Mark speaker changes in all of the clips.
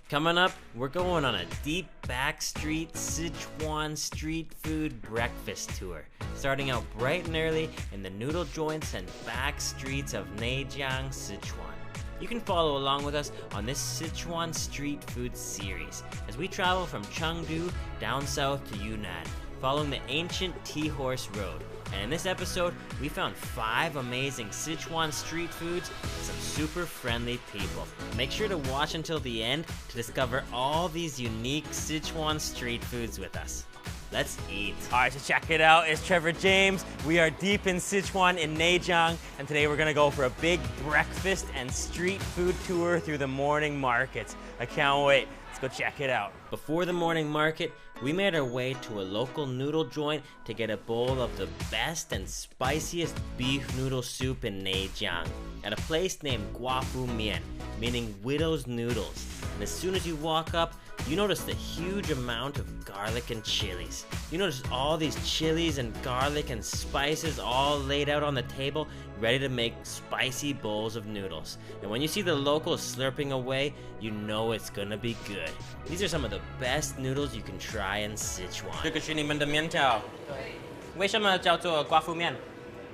Speaker 1: Coming up, we're going on a deep backstreet Sichuan street food breakfast tour, starting out bright and early in the noodle joints and back streets of Neijiang, Sichuan. You can follow along with us on this Sichuan street food series as we travel from Chengdu down south to Yunnan, following the ancient T-Horse Road. And in this episode, we found 5 amazing Sichuan street foods and some super friendly people. Make sure to watch until the end to discover all these unique Sichuan street foods with us. Let's eat. All right, so check it out. It's Trevor James. We are deep in Sichuan in Neijiang, and today we're gonna go for a big breakfast and street food tour through the morning markets. I can't wait. Let's go check it out. Before the morning market, we made our way to a local noodle joint to get a bowl of the best and spiciest beef noodle soup in Neijiang at a place named Guafu Mian, meaning widow's noodles. And as soon as you walk up, you notice the huge amount of garlic and chilies. You notice all these chilies and garlic and spices all laid out on the table, ready to make spicy bowls of noodles. And when you see the locals slurping away, you know it's gonna be good. These are some of the best noodles you can try in Sichuan. 这个是你们的面条。对。为什么叫做寡妇面？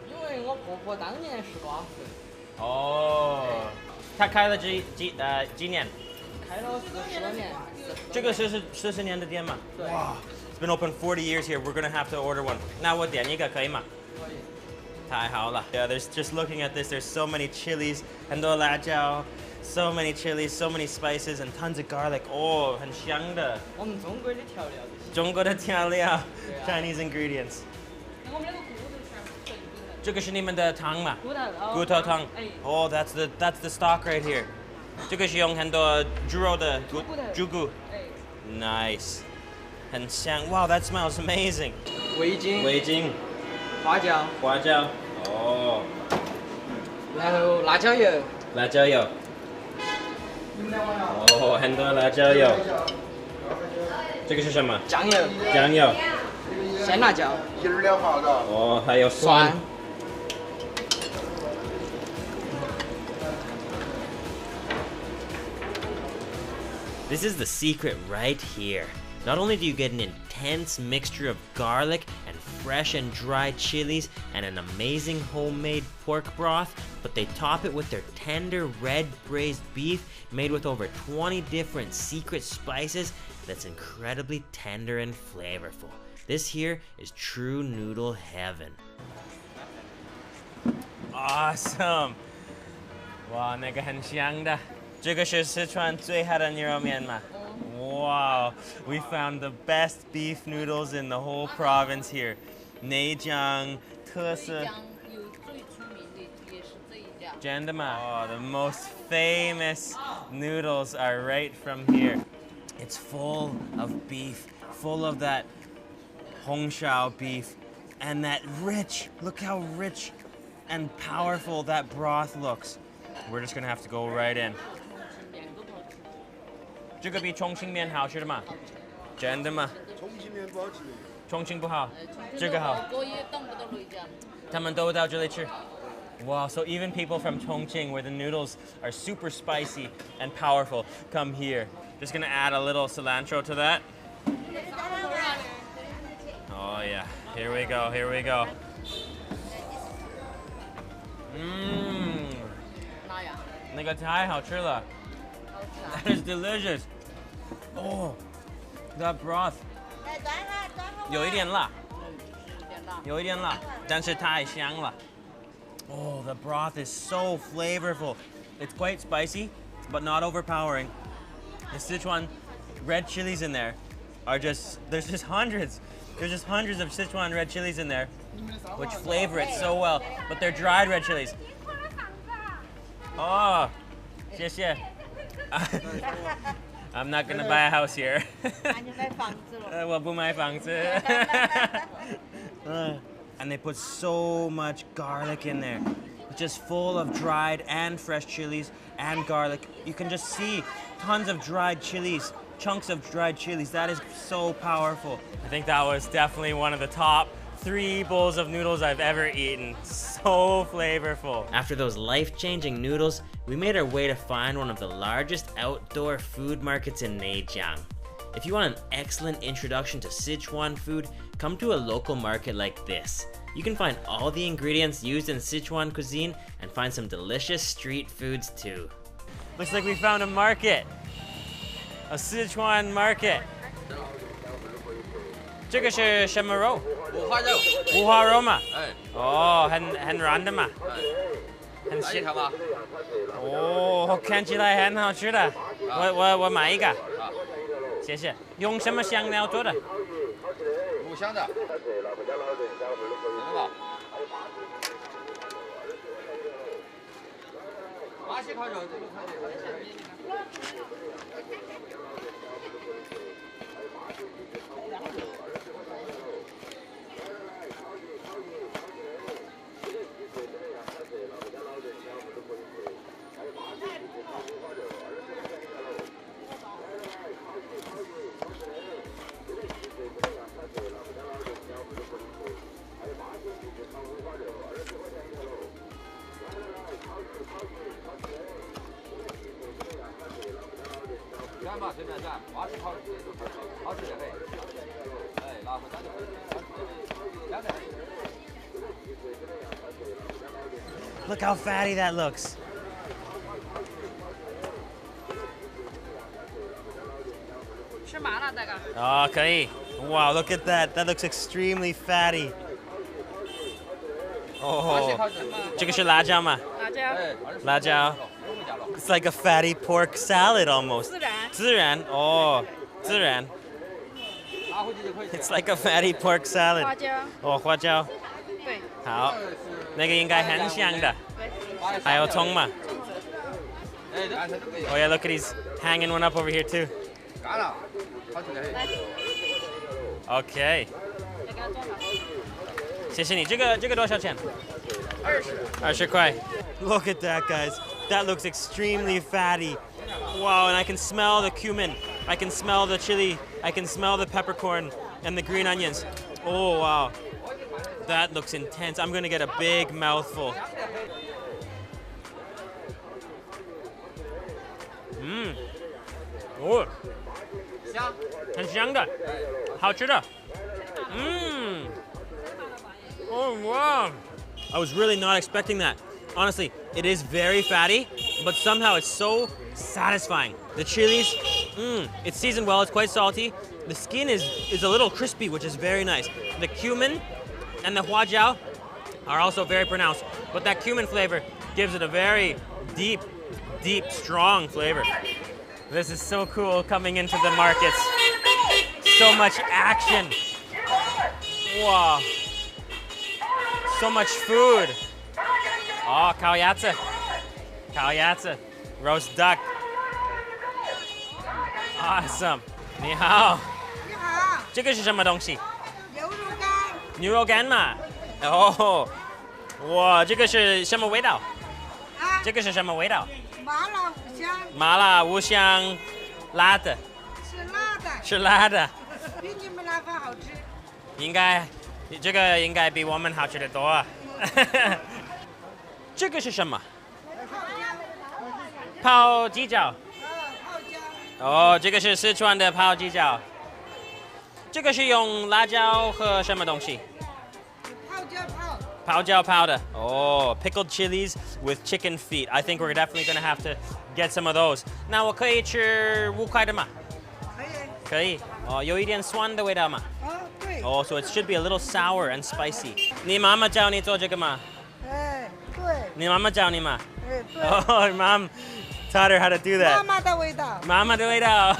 Speaker 1: 因为我婆婆当年是寡妇。哦。她开了几年？开了40多年。这个是40年的店吗？对。哇。It's been open 40 years here. We're gonna have to order one. 那我点一个可以吗？可以。太好了。Yeah, there's just looking at this. There's so many chilies, 很多辣椒。So many chilies, so many spices, and tons of garlic. Oh, 很香的。我们中国的调料。中国的调料 ，Chinese ingredients. 我们那个骨头全部这个是你们的汤吗？骨头汤。Oh, that's the stock right here. 这个是用很多猪肉的猪骨。Nice. 很香。Wow, that smells amazing. 味精。花椒。哦。然后辣椒油。哦，很多辣椒油。这个是什么？酱油。鲜辣椒。哦，还有蒜。This is the secret right here. Not only do you get an intense mixture of garlic and fresh and dried chilies and an amazing homemade pork broth, but they top it with their tender red braised beef made with over 20 different secret spices that's incredibly tender and flavorful. This here is true noodle heaven. Awesome! 哇，那个很香的。这个是四川最好的牛肉面吗？ Wow, we found the best beef noodles in the whole province here. Neijiang, 特色。真的吗？ Oh, the most famous noodles are right from here. It's full of beef, full of that Hongshao beef, and that rich, look how rich and powerful that broth looks. We're just gonna have to go right in. 这个比重庆面好吃的吗？真的吗？重庆面不好吃。重庆不好，这个好。他们都到这里吃。Wow, so even people from Chongqing, where the noodles are super spicy and powerful, come here. Just gonna add a little cilantro to that. Oh yeah, here we go. Mmm. 那个太好吃了。That is delicious. Oh, that broth. 有一点辣，但是太香了。Oh, the broth is so flavorful. It's quite spicy, but not overpowering. The Sichuan red chilies in there there's just hundreds. There's just hundreds of Sichuan red chilies in there, which flavor it so well. But they're dried red chilies. Oh, 谢谢。I'm not gonna buy a house here. 我不买房子。And they put so much garlic in there. Just full of dried and fresh chilies and garlic. You can just see tons of dried chilies, chunks of dried chilies. That is so powerful. I think that was definitely one of the top
Speaker 2: 3 bowls of noodles I've ever eaten. So flavorful.
Speaker 1: After those life-changing noodles, we made our way to find one of the largest outdoor food markets in Neijiang. If you want an excellent introduction to Sichuan food, come to a local market like this. You can find all the ingredients used in Sichuan cuisine and find some delicious street foods too.
Speaker 2: Looks like we found a market. A Sichuan market. 这个是什么肉？
Speaker 3: 五花肉。
Speaker 2: 五花肉嘛。
Speaker 3: 哎。
Speaker 2: 哦，很软的嘛。很
Speaker 3: 来一条吧。
Speaker 2: 哦，看起来很好吃的。我买一个。
Speaker 3: 啊。
Speaker 2: 谢谢。用什么香料做的？
Speaker 3: 五香的。吧。巴西烤肉这个可以。干嘛随便干，巴西烤肉好吃的很。哎，拿回家就可以。
Speaker 2: Look how fatty that looks. Oh, 可以。Wow, look at that. That looks extremely fatty. Oh, 这个是辣椒吗？辣椒。It's like a fatty pork salad almost. 孜然。哦，孜然。It's like a fatty pork salad. 花椒。哦，花椒。对。好，那个应该很香的。还有葱嘛？ Oh yeah, look at he's hanging one up over here too. Okay. 谢谢你，这个多少钱？20块。Look at that, guys. That looks extremely fatty. Wow, and I can smell the cumin. I can smell the chili. I can smell the peppercorn and the green onions. Oh wow. That looks intense. I'm gonna get a big mouthful. Oh, 很香的，好吃的。Oh wow! I was really not expecting that. Honestly, it is very fatty, but somehow it's so satisfying. The chilies, it's seasoned well. It's quite salty. The skin is a little crispy, which is very nice. The cumin and the huajiao are also very pronounced, but that cumin flavor gives it a very deep, strong flavor. This is so cool coming into the markets. So much action. Wow. So much food. Oh, 烤鸭子. 烤鸭子. Roast duck. Awesome. 你好。
Speaker 4: 你好。
Speaker 2: 这个是什么东西？
Speaker 4: 牛肉干。
Speaker 2: 牛肉干嘛？哦。哇，这个是什么味道？
Speaker 4: 啊？
Speaker 2: 这个是什么味道？
Speaker 4: 麻辣五香。
Speaker 2: 麻辣五香，辣的。
Speaker 4: 是辣的。
Speaker 2: 是辣的。
Speaker 4: 比你们那份好吃。
Speaker 2: 应该，这个应该比我们好吃的多。这个是什么？泡鸡脚。
Speaker 4: 泡椒。
Speaker 2: 哦，这个是四川的泡鸡脚。这个是用辣椒和什么东西？
Speaker 4: 泡椒泡。
Speaker 2: 泡椒泡的。哦 ，pickled chilies with chicken feet. I think we're definitely gonna have to get some of those. 那我可以吃5块的吗？
Speaker 4: 可以。
Speaker 2: 可以。哦，有一点酸的味道吗？
Speaker 4: 对。
Speaker 2: 哦， so it should be a little sour and spicy. 你妈妈教你做这个吗？
Speaker 4: 哎，对。
Speaker 2: 你妈妈教你吗？
Speaker 4: 哎，对。
Speaker 2: Oh, mom taught her how to do that.
Speaker 4: 妈妈的味道。
Speaker 2: 妈妈的味道。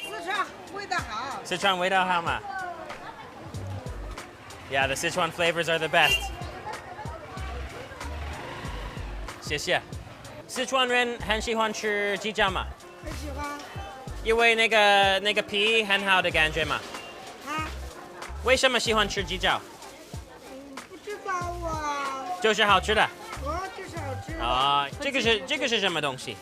Speaker 4: 四川味道好。
Speaker 2: 四川味道好吗？ Yeah, the Sichuan flavors are the best. 谢谢。四川人很喜欢吃鸡脚吗？
Speaker 4: 很喜欢。
Speaker 2: 因为那个皮很好的感觉嘛。
Speaker 4: 啊？
Speaker 2: 为什么喜欢吃鸡脚？
Speaker 4: 不知道啊。
Speaker 2: 就是好吃的。
Speaker 4: 就是好吃。
Speaker 2: 啊，这个是什么东西？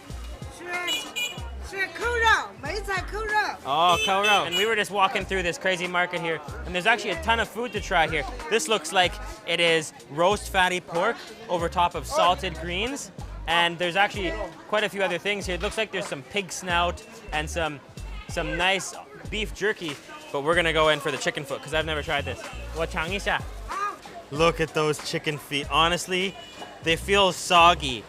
Speaker 4: 是扣肉，梅子菜扣肉。
Speaker 2: Oh, kauro. And we were just walking through this crazy market here, and there's actually a ton of food to try here. This looks like it is roast fatty pork over top of salted greens, and there's actually quite a few other things here. It looks like there's some pig snout and some nice beef jerky, but we're gonna go in for the chicken foot because I've never tried this. 我尝一下. Look at those chicken feet. Honestly, they feel soggy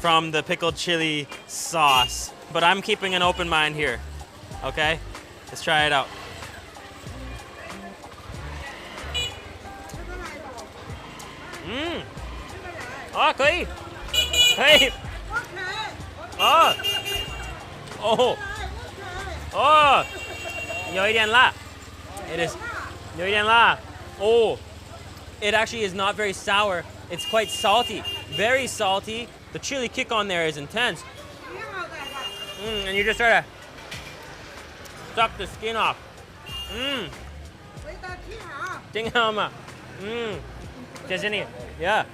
Speaker 2: from the pickled chili sauce, but I'm keeping an open mind here. Okay, let's try it out. Oh, 可以，可以。哦，哦，哦，有一点辣。It is 有一点辣。Oh, it actually is not very sour. It's quite salty, very salty. The chili kick on there is intense. And you just try to suck the skin off.
Speaker 4: 味道挺好。
Speaker 2: 挺好嘛。谢谢你。Yeah.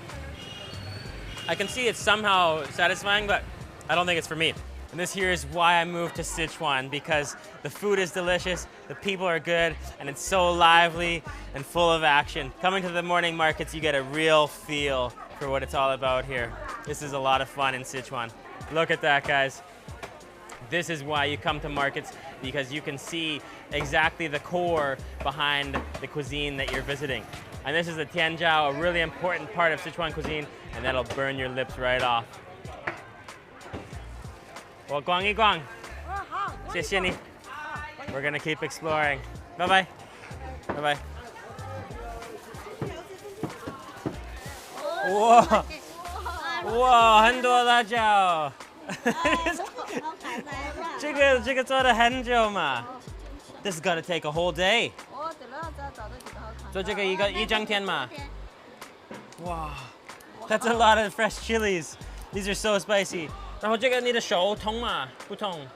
Speaker 2: I can see it's somehow satisfying, but I don't think it's for me. And this here is why I moved to Sichuan, because the food is delicious, the people are good, and it's so lively and full of action. Coming to the morning markets, you get a real feel for what it's all about here. This is a lot of fun in Sichuan. Look at that, guys. This is why you come to markets, because you can see exactly the core behind the cuisine that you're visiting. And this is the tianjiao, a really important part of Sichuan cuisine, and that'll burn your lips right off. Well, 逛一逛.
Speaker 4: 好。
Speaker 2: 谢谢你. We're gonna keep exploring. Bye bye. Bye bye. Whoa. Whoa, 很多辣椒. 这个做得很久嘛. This is gonna take a whole day. 做这个一整天嘛. Wow. That's a lot of fresh chilies. These are so spicy. 然后这个你的手痛吗？不痛。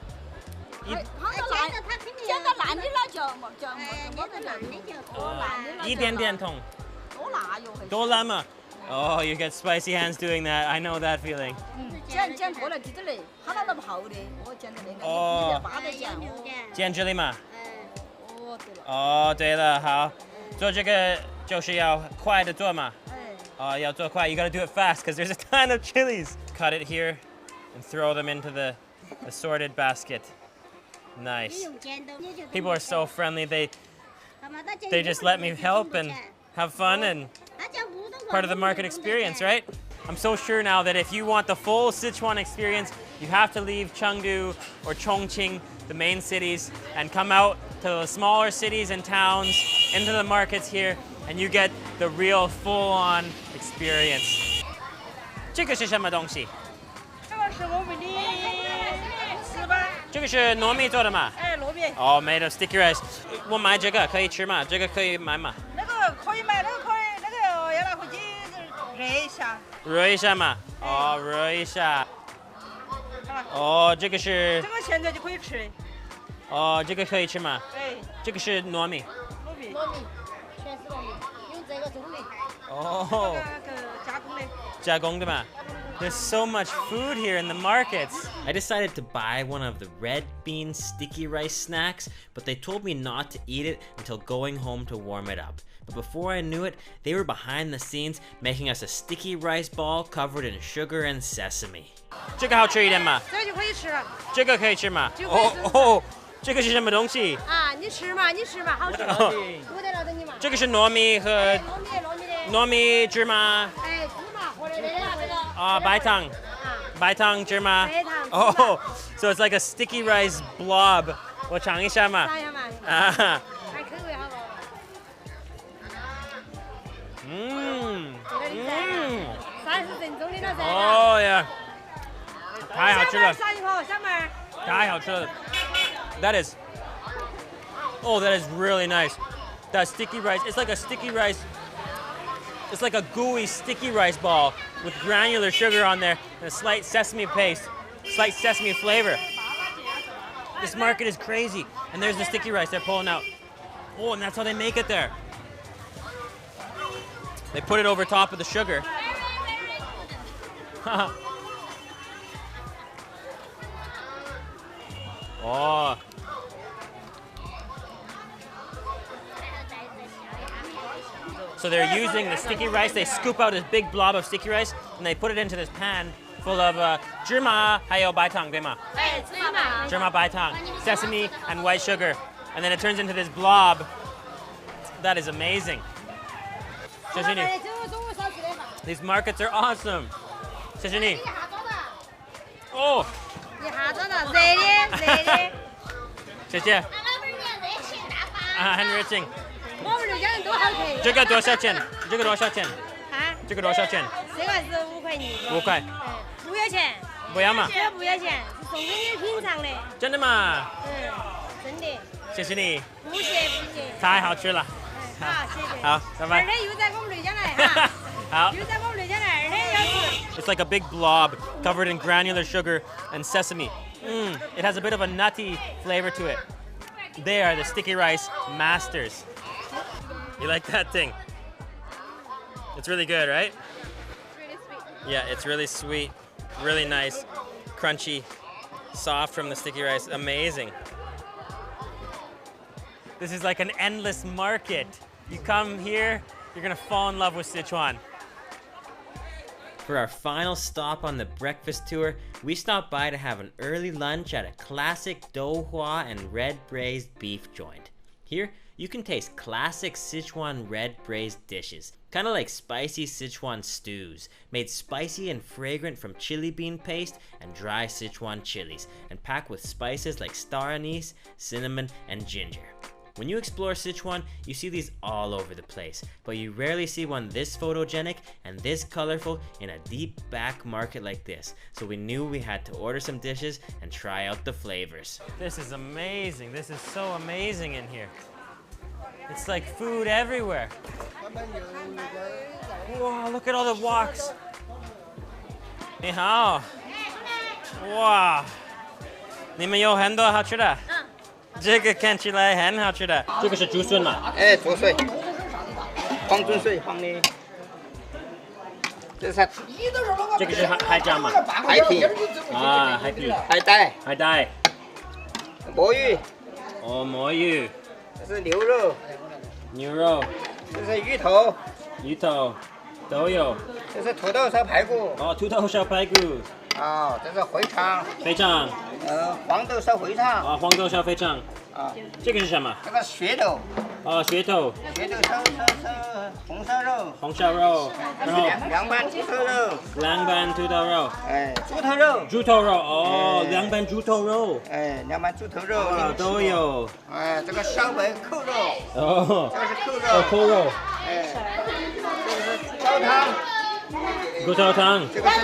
Speaker 2: 一点点痛。多辣嘛。Oh, you get spicy hands doing that. I know that feeling. 哦，煎这里嘛。哦，对了，好，做这个就是要快的做嘛。要做快. You gotta do it fast because there's a ton of chilies. Cut it here and throw them into the assorted basket. Nice. People are so friendly. They just let me help and have fun, and part of the market experience, right? I'm so sure now that if you want the full Sichuan experience, you have to leave Chengdu or Chongqing, the main cities, and come out to the smaller cities and towns, into the markets here, and you get the real full-on experience. 这个是什么东西？
Speaker 4: 这个是我们的糍粑。
Speaker 2: 这个是糯米做的吗？
Speaker 4: 哎，糯米。
Speaker 2: 哦，made of sticky rice. 我买这个可以吃吗？这个可以买吗？
Speaker 4: 那个可以买，那个可以，那个要拿回去热一下。
Speaker 2: 热一下嘛。哦，热一下。哦，这个是。
Speaker 4: 这个现在就可以吃。
Speaker 2: 哦，这个可以吃吗？
Speaker 4: 哎。
Speaker 2: 这个是糯米。
Speaker 4: 糯米。全是糯米，用这个种的。
Speaker 2: 哦。加工的嘛。There's so much food here in the markets.
Speaker 1: I decided to buy one of the red bean sticky rice snacks, but they told me not to eat it until going home to warm it up. But before I knew it, they were behind the scenes making us a sticky rice ball covered in sugar and sesame.
Speaker 2: 这个好吃一点吗？
Speaker 4: 这个就可以吃了。
Speaker 2: 这个可以吃吗？哦，这个是什么东西？
Speaker 4: 啊，你吃嘛，好吃。我在那等你嘛。
Speaker 2: 这个是糯米和糯米芝麻。
Speaker 4: 哎，芝麻和那个。
Speaker 2: 白糖。白糖芝麻。
Speaker 4: 白糖。
Speaker 2: Oh, so it's like a sticky rice blob. 我尝一下嘛。
Speaker 4: 尝一下嘛。
Speaker 2: 啊。
Speaker 4: 看口味好不好？30分钟的了噻。
Speaker 2: 哦呀，太好吃了。
Speaker 4: 小妹，小妹。
Speaker 2: 太好吃了。That is really nice. That sticky rice, it's like a sticky rice. It's like a gooey sticky rice ball with granular sugar on there and a slight sesame paste, slight sesame flavor. This market is crazy. And there's the sticky rice they're pulling out. Oh, and that's how they make it there. They put it over top of the sugar. Oh, So they're using the sticky rice. They scoop out this big blob of sticky rice and they put it into this pan full of 芝麻还有白糖，对吗？芝麻白糖, sesame and white sugar. And then it turns into this blob. That is amazing. 谢谢你。These markets are awesome. 谢谢你。哦。谢谢。很热情。这个多少钱？这个多少钱？这个多少钱？
Speaker 5: 这个是5块钱。
Speaker 2: 5块。
Speaker 5: 不要钱。
Speaker 2: 不要吗？
Speaker 5: 这个不要钱，是送给你品尝的。
Speaker 2: 真的吗？
Speaker 5: 真的。
Speaker 2: 谢谢你。
Speaker 5: 不谢。
Speaker 2: 太好吃了。
Speaker 5: 好，谢谢。
Speaker 2: 好，拜拜。
Speaker 5: 二天又在我们内江来哈。
Speaker 2: 好。
Speaker 5: 又在我们内江来，2天要吃。
Speaker 2: It's like a big blob covered in granular sugar and sesame. It has a bit of a nutty flavor to it. They are the sticky rice masters. You like that thing? It's really good, right?
Speaker 5: Really sweet.
Speaker 2: Yeah, it's really sweet, really nice, crunchy, soft from the sticky rice. Amazing. This is like an endless market. You come here, you're gonna fall in love with Sichuan.
Speaker 1: For our final stop on the breakfast tour, we stopped by to have an early lunch at a classic douhua and red braised beef joint. Here, you can taste classic Sichuan red braised dishes, kind of like spicy Sichuan stews, made spicy and fragrant from chili bean paste and dry Sichuan chilies, and packed with spices like star anise, cinnamon, and ginger. When you explore Sichuan, you see these all over the place, but you rarely see one this photogenic and this colorful in a deep back market like this. So we knew we had to order some dishes and try out the flavors.
Speaker 2: This is amazing. This is so amazing in here. It's like food everywhere. Wow, look at all the woks. 你好。哇，你们有很多好吃的。这个看起来很好吃的。这个是竹笋嘛？
Speaker 6: 哎，竹笋，黄竹笋放的。这是
Speaker 2: 这个是海椒嘛？
Speaker 6: 海皮
Speaker 2: 啊，海皮。
Speaker 6: 海带，
Speaker 2: 海带。
Speaker 6: 魔芋。
Speaker 2: 哦，魔芋。
Speaker 6: 这是牛肉。
Speaker 2: 牛肉。
Speaker 6: 这是芋头。
Speaker 2: 芋头都有。
Speaker 6: 这是土豆烧排骨。
Speaker 2: 哦，土豆烧排骨。
Speaker 6: 啊，这是肥肠。
Speaker 2: 肥肠。
Speaker 6: 黄豆烧肥肠。
Speaker 2: 啊，黄豆烧肥肠。
Speaker 6: 啊，
Speaker 2: 这个是什么？
Speaker 6: 这个噱头。
Speaker 2: 哦，噱头。
Speaker 6: 噱头烧红烧肉。
Speaker 2: 红烧肉。然后
Speaker 6: 凉拌猪头肉。
Speaker 2: 凉拌土豆肉。
Speaker 6: 哎，猪头肉。
Speaker 2: 猪头肉哦，凉拌猪头肉。
Speaker 6: 哎，凉拌猪头肉。
Speaker 2: 都有。
Speaker 6: 哎，这个烧白扣肉。
Speaker 2: 哦。
Speaker 6: 这个是扣肉。
Speaker 2: 哦，扣肉。
Speaker 6: 哎，这个是高汤。
Speaker 2: 骨头汤。
Speaker 6: 这个是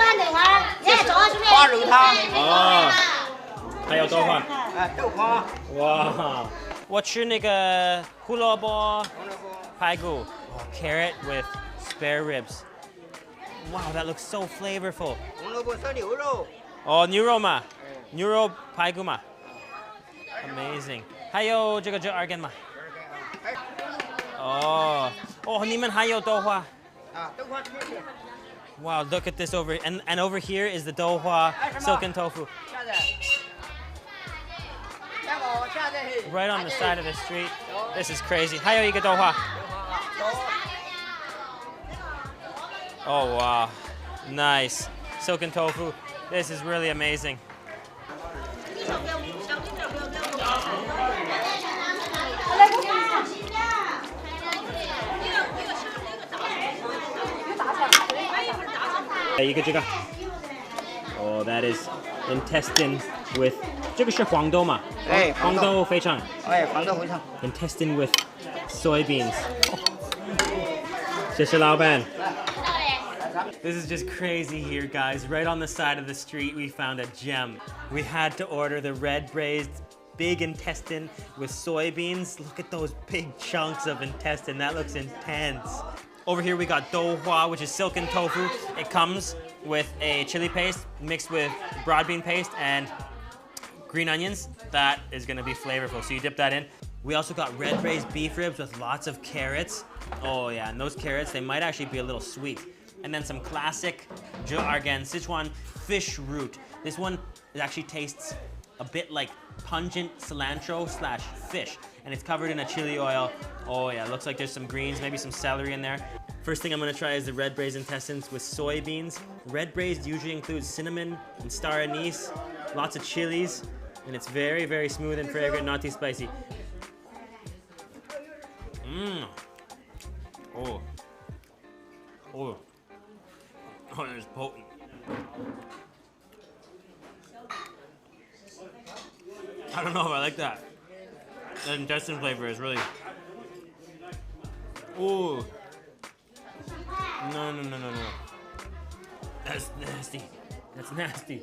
Speaker 6: 花肉汤。
Speaker 2: 哦。还有豆花。
Speaker 6: 哎，豆花。
Speaker 2: 哇，我吃那个胡萝卜排骨，carrot with spare ribs. Wow, that looks so flavorful.
Speaker 6: 红萝卜烧牛肉。
Speaker 2: 哦，牛肉嘛，牛肉排骨嘛。Amazing. 还有这个就2根嘛。哦，哦，你们还有豆花。
Speaker 6: 啊，豆花。
Speaker 2: Wow, look at this over, and over here is the douhua silken tofu. Right on the side of the street. This is crazy. 还有一个豆花。Oh wow, nice silken tofu. This is really amazing. Oh, that is intestine with 这个是黄豆嘛？
Speaker 6: 哎，
Speaker 2: 黄豆肥肠。
Speaker 6: 哎，黄豆肥肠。
Speaker 2: Intestine with soybeans. 谢谢老板。This is just crazy here, guys. Right on the side of the street, we found a gem. We had to order the red braised big intestine with soybeans. Look at those big chunks of intestine. That looks intense. Over here we got douhua, which is silken tofu. It comes with a chili paste mixed with broad bean paste and green onions. That is gonna be flavorful, so you dip that in. We also got red braised beef ribs with lots of carrots. Oh yeah, and those carrots, they might actually be a little sweet. And then some classic Sichuan fish root. This one, it actually tastes a bit like pungent cilantro slash fish, and it's covered in a chili oil. Oh yeah, it looks like there's some greens, maybe some celery in there. First thing I'm gonna try is the red braised intestines with soybeans. Red braised usually includes cinnamon and star anise, lots of chilies, and it's very, very smooth and fragrant, not too spicy. Mmm. Oh. Oh. Oh, it's potent. I don't know if I like that. The intestine flavor is really... Ooh. No, no, no, no, no. That's nasty. That's nasty.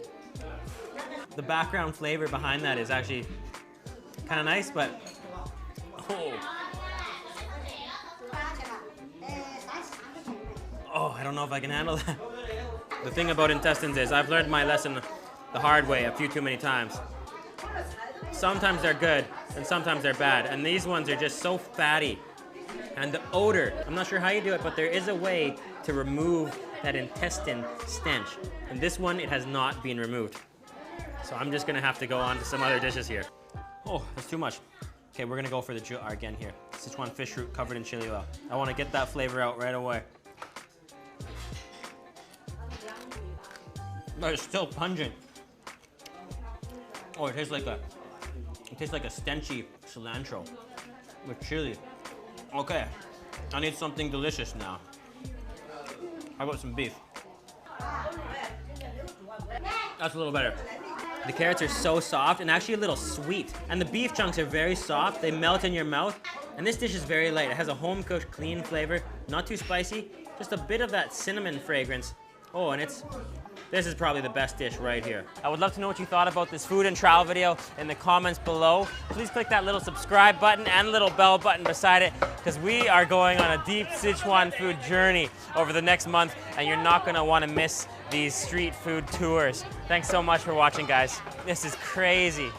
Speaker 2: The background flavor behind that is actually kind of nice, but... Oh. Oh, I don't know if I can handle that. The thing about intestines is I've learned my lesson the hard way a few too many times. Sometimes they're good and sometimes they're bad, and these ones are just so fatty. And the odor, I'm not sure how you do it, but there is a way to remove that intestine stench. And this one, it has not been removed. So I'm just gonna have to go on to some other dishes here. Oh, that's too much. Okay, we're gonna go for the ju'ar again here. Sichuan fish root covered in chili oil. I wanna get that flavor out right away. But it's still pungent. Oh, it tastes like a stenchy cilantro with chili. Okay, I need something delicious now. How about some beef? That's a little better. The carrots are so soft and actually a little sweet. And the beef chunks are very soft. They melt in your mouth. And this dish is very light. It has a home-cooked, clean flavor. Not too spicy. Just a bit of that cinnamon fragrance. Oh, and this is probably the best dish right here. I would love to know what you thought about this food and travel video in the comments below. Please click that little subscribe button and little bell button beside it, because we are going on a deep Sichuan food journey over the next month, and you're not gonna wanna miss these street food tours. Thanks so much for watching, guys. This is crazy.